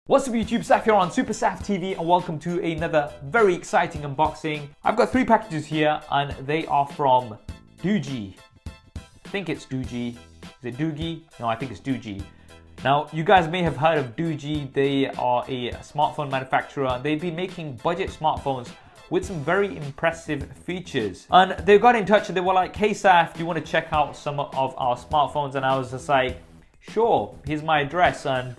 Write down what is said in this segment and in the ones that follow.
What's up YouTube, Saf here on Super Saf TV and welcome to another very exciting unboxing. I've got three packages here and they are from DOOGEE. I think it's DOOGEE. Is it DOOGEE? No, I think it's DOOGEE. Now, you guys may have heard of DOOGEE. They are a smartphone manufacturer. They've been making budget smartphones with some very impressive features. And they got in touch and they were like, hey Saf, do you want to check out some of our smartphones? And I was just like, sure, here's my address and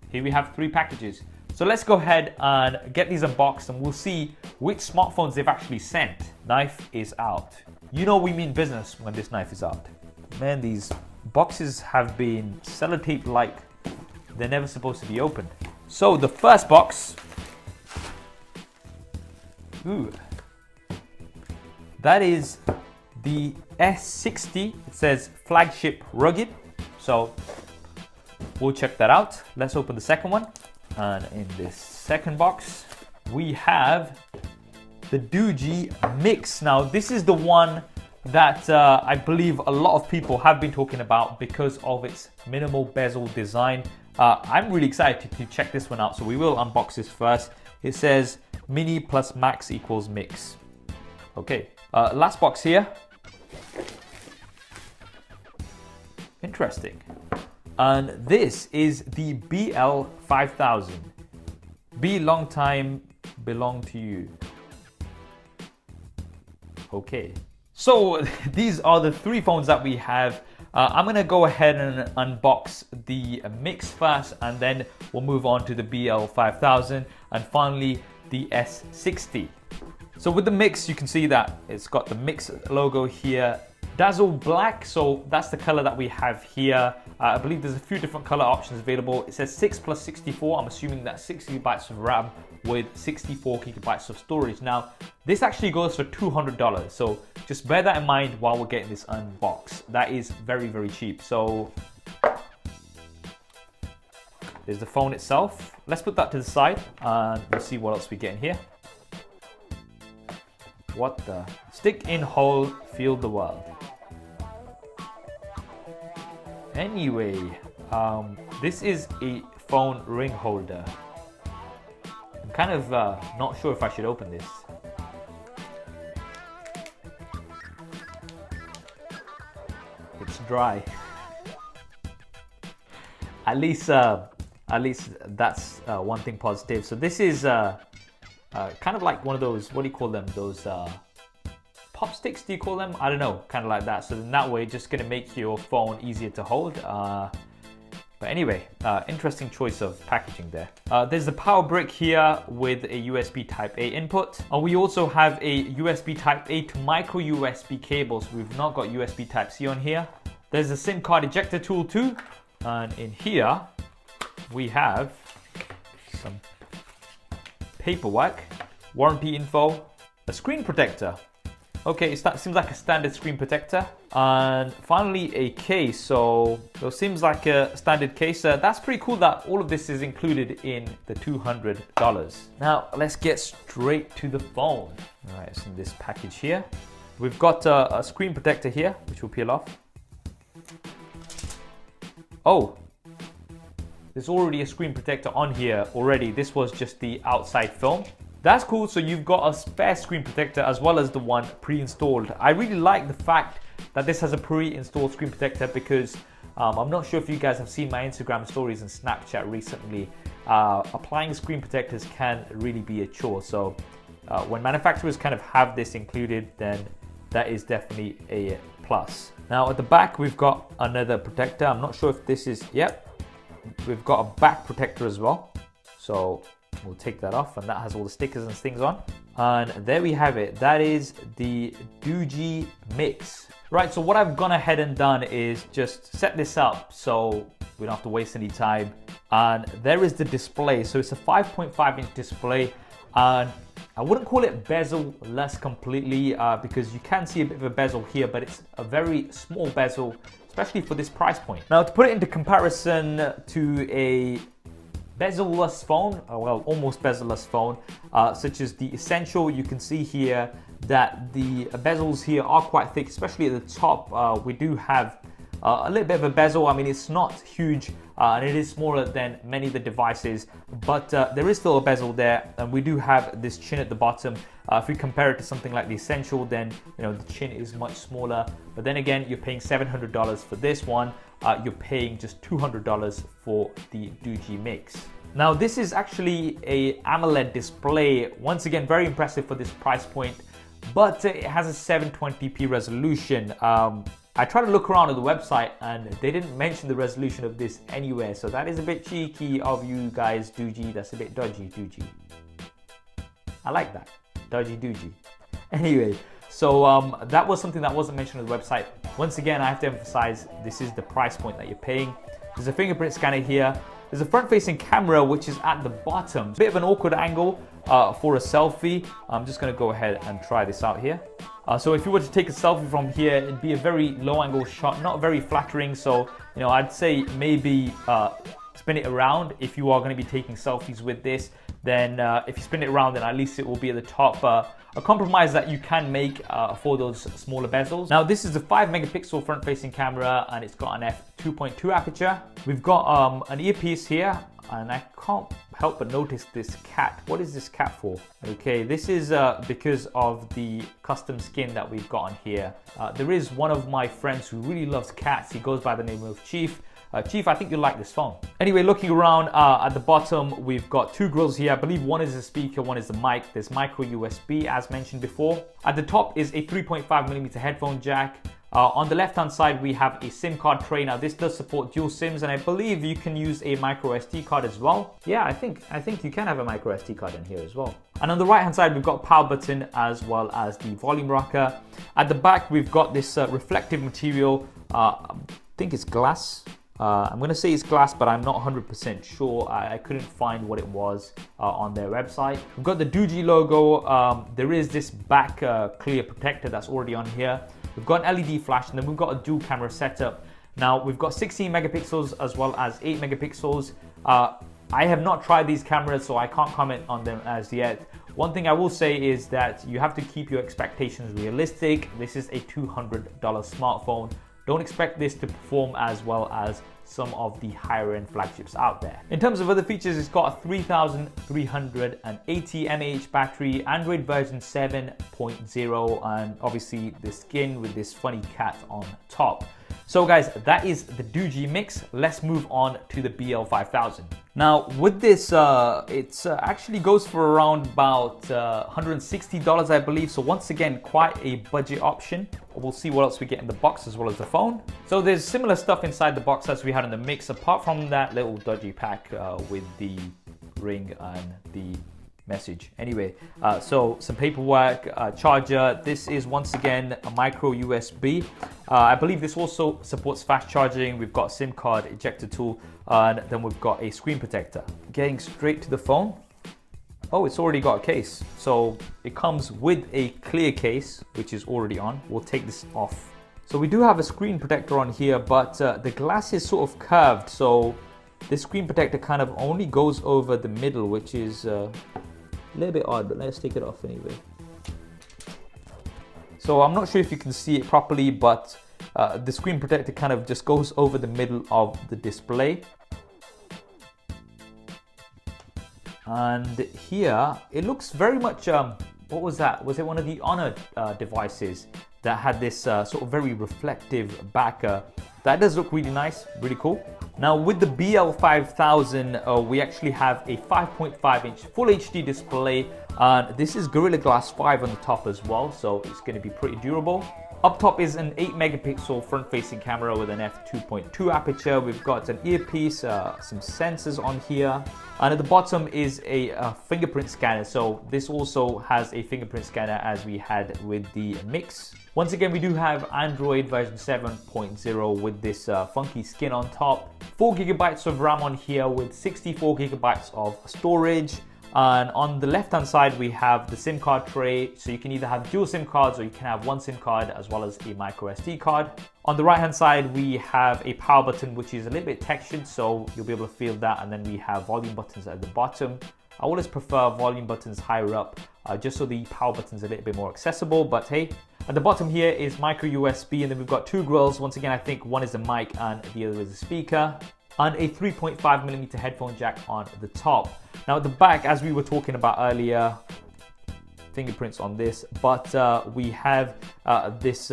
here we have three packages. So let's go ahead and get these unboxed and we'll see which smartphones they've actually sent. Knife is out. You know we mean business when this knife is out. Man, these boxes have been sellotaped like they're never supposed to be opened. So the first box, that is the S60. It says flagship rugged. So we'll check that out. Let's open the second one. And in this second box, we have the DOOGEE Mix. Now, this is the one that I believe a lot of people have been talking about because of its minimal bezel design. I'm really excited to check this one out. So we will unbox this first. It says mini plus max equals mix. Okay, last box here. Interesting. And this is the BL5000. Be long time, belong to you. Okay. So these are the three phones that we have. I'm gonna go ahead and unbox the Mix first, and then we'll move on to the BL5000, and finally the S60. So with the Mix, you can see that it's got the Mix logo here. Dazzle black, so that's the color that we have here. I believe there's a few different color options available. It says 6 plus 64. I'm assuming that's 6 gigabytes of RAM with 64 gigabytes of storage. Now, this actually goes for $200. So just bear that in mind while we're getting this unboxed. That is very, very cheap. So there's the phone itself. Let's put that to the side and we'll see what else we get in here. What the? Stick in hole, feel the world. Anyway, this is a phone ring holder. I'm kind of not sure if I should open this. It's dry. At least that's one thing positive. So this is kind of like one of those, what do you call them? Those pop sticks, do you call them? I don't know, kind of like that. So in that way, just gonna make your phone easier to hold. But anyway, interesting choice of packaging there. There's the power brick here with a USB Type A input. And we also have a USB Type A to micro USB cables. We've not got USB Type C on here. There's a SIM card ejector tool too. And in here, we have some paperwork, warranty info, a screen protector. Okay, it seems like a standard screen protector. And finally a case, so it seems like a standard case. That's pretty cool that all of this is included in the $200. Now let's get straight to the phone. All right, so in this package here, we've got a screen protector here, which will peel off. Oh, there's already a screen protector on here already. This was just the outside film. That's cool. So you've got a spare screen protector as well as the one pre-installed. I really like the fact that this has a pre-installed screen protector because I'm not sure if you guys have seen my Instagram stories and Snapchat recently. Applying screen protectors can really be a chore. So when manufacturers kind of have this included, then that is definitely a plus. Now at the back, we've got another protector. I'm not sure if this is, yep. We've got a back protector as well. So we'll take that off and that has all the stickers and things on. And there we have it. That is the DOOGEE Mix. Right, so what I've gone ahead and done is just set this up so we don't have to waste any time. And there is the display. So it's a 5.5 inch display. And I wouldn't call it bezel-less completely because you can see a bit of a bezel here, but it's a very small bezel, especially for this price point. Now to put it into comparison to a bezel-less phone, well, almost bezel-less phone, such as the Essential, you can see here that the bezels here are quite thick, especially at the top. We do have a little bit of a bezel. I mean, it's not huge, and it is smaller than many of the devices, but there is still a bezel there, and we do have this chin at the bottom. If we compare it to something like the Essential, then the chin is much smaller, but then again, you're paying $700 for this one. You're paying just $200 for the DOOGEE Mix. Now this is actually a AMOLED display. Once again, very impressive for this price point, but it has a 720p resolution. I tried to look around at the website and they didn't mention the resolution of this anywhere, so that is a bit cheeky of you guys, DOOGEE. That's a bit dodgy, DOOGEE. I like that, dodgy DOOGEE. Anyway, so that was something that wasn't mentioned on the website. Once again, I have to emphasize, this is the price point that you're paying. There's a fingerprint scanner here. There's a front-facing camera, which is at the bottom. Bit of an awkward angle for a selfie. I'm just gonna go ahead and try this out here. So if you were to take a selfie from here, it'd be a very low-angle shot, not very flattering. So, I'd say maybe spin it around if you are gonna be taking selfies with this. Then if you spin it around, then at least it will be at the top. A compromise that you can make for those smaller bezels. Now this is a 5-megapixel front-facing camera, and it's got an f2.2 aperture. We've got an earpiece here, and I can't help but notice this cat. What is this cat for? Okay, this is because of the custom skin that we've got on here. There is one of my friends who really loves cats. He goes by the name of Chief. Chief, I think you'll like this phone. Anyway, looking around at the bottom, we've got two grills here. I believe one is a speaker, one is the mic. There's micro USB, as mentioned before. At the top is a 3.5mm headphone jack. On the left-hand side, we have a SIM card tray. Now, this does support dual SIMs, and I believe you can use a micro SD card as well. Yeah, I think you can have a micro SD card in here as well. And on the right-hand side, we've got a power button as well as the volume rocker. At the back, we've got this reflective material. I think it's glass. I'm going to say it's glass, but I'm not 100% sure. I couldn't find what it was on their website. We've got the DOOGEE logo. There is this back clear protector that's already on here. We've got an LED flash, and then we've got a dual camera setup. Now we've got 16 megapixels as well as 8 megapixels. I have not tried these cameras, so I can't comment on them as yet. One thing I will say is that you have to keep your expectations realistic. This is a $200 smartphone. Don't expect this to perform as well as some of the higher end flagships out there. In terms of other features, it's got a 3380 mAh battery, Android version 7.0, and obviously the skin with this funny cat on top. So guys, that is the DOOGEE Mix. Let's move on to the BL5000. Now with this, it actually goes for around about $160, I believe. So once again, quite a budget option. We'll see what else we get in the box as well as the phone. So there's similar stuff inside the box as we had in the Mix, apart from that little dodgy pack with the ring and the message. Anyway, so some paperwork, charger. This is once again a micro USB. I believe this also supports fast charging. We've got a SIM card ejector tool, and then we've got a screen protector. Getting straight to the phone. Oh, it's already got a case. So it comes with a clear case, which is already on. We'll take this off. So we do have a screen protector on here, but the glass is sort of curved. So this screen protector kind of only goes over the middle, which is a little bit odd, but let's take it off anyway. So I'm not sure if you can see it properly, but the screen protector kind of just goes over the middle of the display. And here, it looks very much, what was that? Was it one of the Honor devices that had this sort of very reflective back? That does look really nice, really cool. Now with the BL5000, we actually have a 5.5-inch Full HD display. This is Gorilla Glass 5 on the top as well, so it's going to be pretty durable. Up top is an 8-megapixel front-facing camera with an f2.2 aperture. We've got an earpiece, some sensors on here. And at the bottom is a fingerprint scanner. So this also has a fingerprint scanner as we had with the Mix. Once again, we do have Android version 7.0 with this funky skin on top. 4 gigabytes of RAM on here with 64 gigabytes of storage. And on the left hand side, we have the SIM card tray. So you can either have dual SIM cards or you can have one SIM card as well as a micro SD card. On the right hand side, we have a power button, which is a little bit textured, so you'll be able to feel that. And then we have volume buttons at the bottom. I always prefer volume buttons higher up, just so the power button's a little bit more accessible, but hey. At the bottom here is micro USB, and then we've got two grills. Once again, I think one is a mic and the other is a speaker. and a 3.5mm headphone jack on the top. Now at the back, as we were talking about earlier, fingerprints on this, but we have this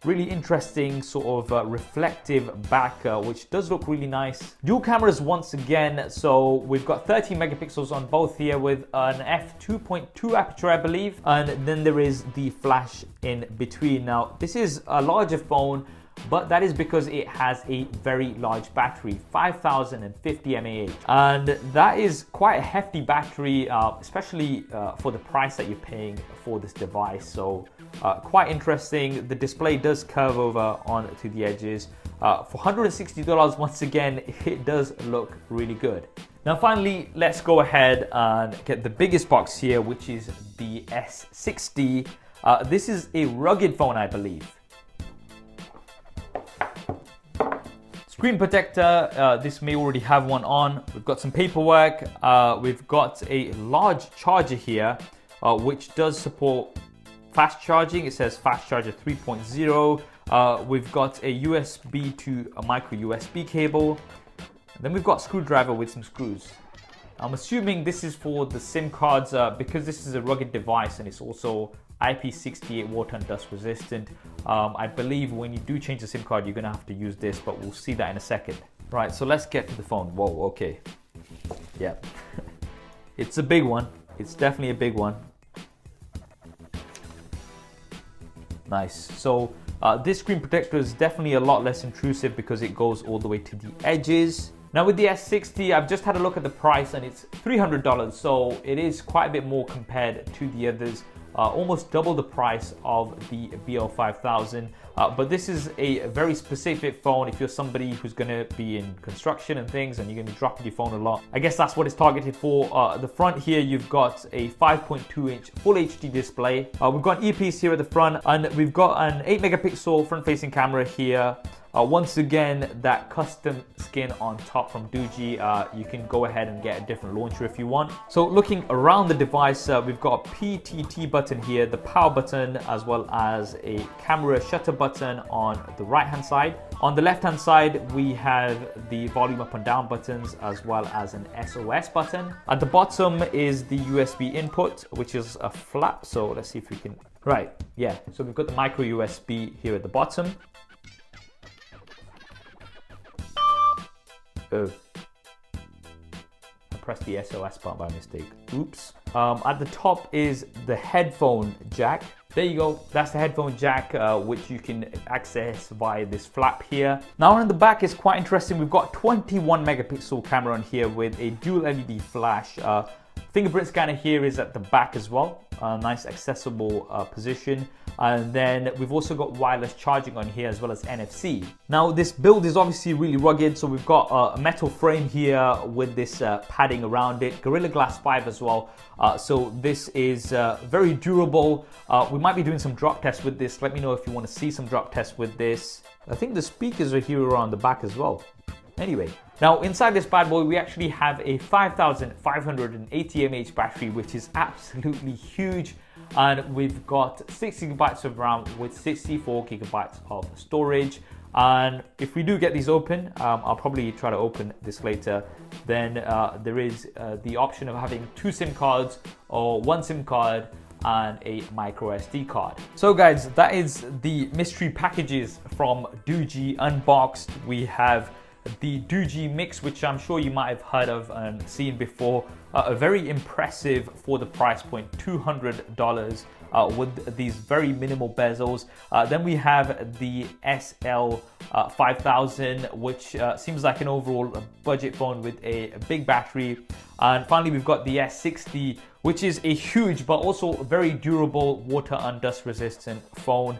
really interesting sort of reflective back, which does look really nice. Dual cameras once again, so we've got 13 megapixels on both here with an f2.2 aperture, I believe, and then there is the flash in between. Now this is a larger phone, but that is because it has a very large battery, 5050 mAh, and that is quite a hefty battery, especially for the price that you're paying for this device. So quite interesting. The display does curve over onto the edges. For $160, once again, it does look really good. Now finally, let's go ahead and get the biggest box here, which is the S60. This is a rugged phone, I believe. Screen protector, this may already have one on. We've got some paperwork. We've got a large charger here, which does support fast charging. It says fast charger 3.0. We've got a USB to a micro USB cable. And then we've got a screwdriver with some screws. I'm assuming this is for the SIM cards because this is a rugged device and it's also IP68 water and dust resistant. I believe when you do change the SIM card, you're gonna have to use this, but we'll see that in a second. Right, so let's get to the phone. Whoa, okay. Yeah, it's a big one. It's definitely a big one. Nice. So this screen protector is definitely a lot less intrusive because it goes all the way to the edges. Now with the S60, I've just had a look at the price and it's $300, so it is quite a bit more compared to the others. Almost double the price of the BL5000, but this is a very specific phone if you're somebody who's going to be in construction and things and you're going to be dropping your phone a lot. I guess that's what it's targeted for. The front here, you've got a 5.2-inch full HD display. We've got an earpiece here at the front, and we've got an 8 megapixel front-facing camera here. Once again, that custom skin on top from DOOGEE. You can go ahead and get a different launcher if you want. So looking around the device, we've got a PTT button here, the power button, as well as a camera shutter button on the right hand side. On the left hand side, we have the volume up and down buttons, as well as an SOS button. At the bottom is the USB input, which is a flap. So let's see if we can, right, yeah. So we've got the micro USB here at the bottom. Oh, I pressed the SOS button by mistake. Oops. At the top is the headphone jack. There you go. That's the headphone jack, which you can access via this flap here. Now on the back is quite interesting. We've got 21 megapixel camera on here with a dual LED flash. Fingerprint scanner here is at the back as well. Nice accessible position. And then we've also got wireless charging on here as well as NFC. Now this build is obviously really rugged, so we've got a metal frame here with this padding around it, Gorilla Glass 5 as well. So this is very durable. We might be doing some drop tests with this. Let me know if you want to see some drop tests with this. I think the speakers are here around the back as well. Anyway, now inside this bad boy, we actually have a 5580 mAh battery, which is absolutely huge. And we've got 6 gigabytes of RAM with 64 gigabytes of storage. And if we do get these open, I'll probably try to open this later, then there is the option of having 2 SIM cards or 1 SIM card and a micro SD card. So guys, that is the mystery packages from DOOGEE unboxed. We have the DOOGEE Mix, which I'm sure you might have heard of and seen before. A very impressive for the price point, $200 with these very minimal bezels. Then we have the SL5000, which seems like an overall budget phone with a big battery. And finally, we've got the S60, which is a huge but also very durable water and dust resistant phone,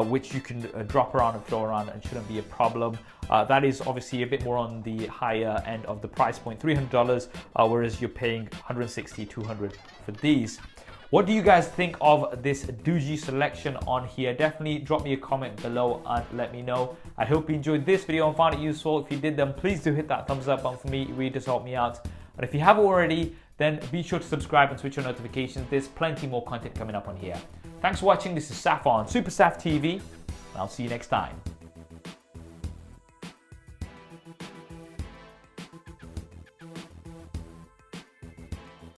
which you can drop around and throw around and shouldn't be a problem. That is obviously a bit more on the higher end of the price point, $300, whereas you're paying $160, $200 for these. What do you guys think of this DOOGEE selection on here? Definitely drop me a comment below and let me know. I hope you enjoyed this video and found it useful. If you did, then please do hit that thumbs up button for me. It really does help me out. And if you haven't already, then be sure to subscribe and switch on notifications. There's plenty more content coming up on here. Thanks for watching. This is Saf on Super Saf TV, and I'll see you next time.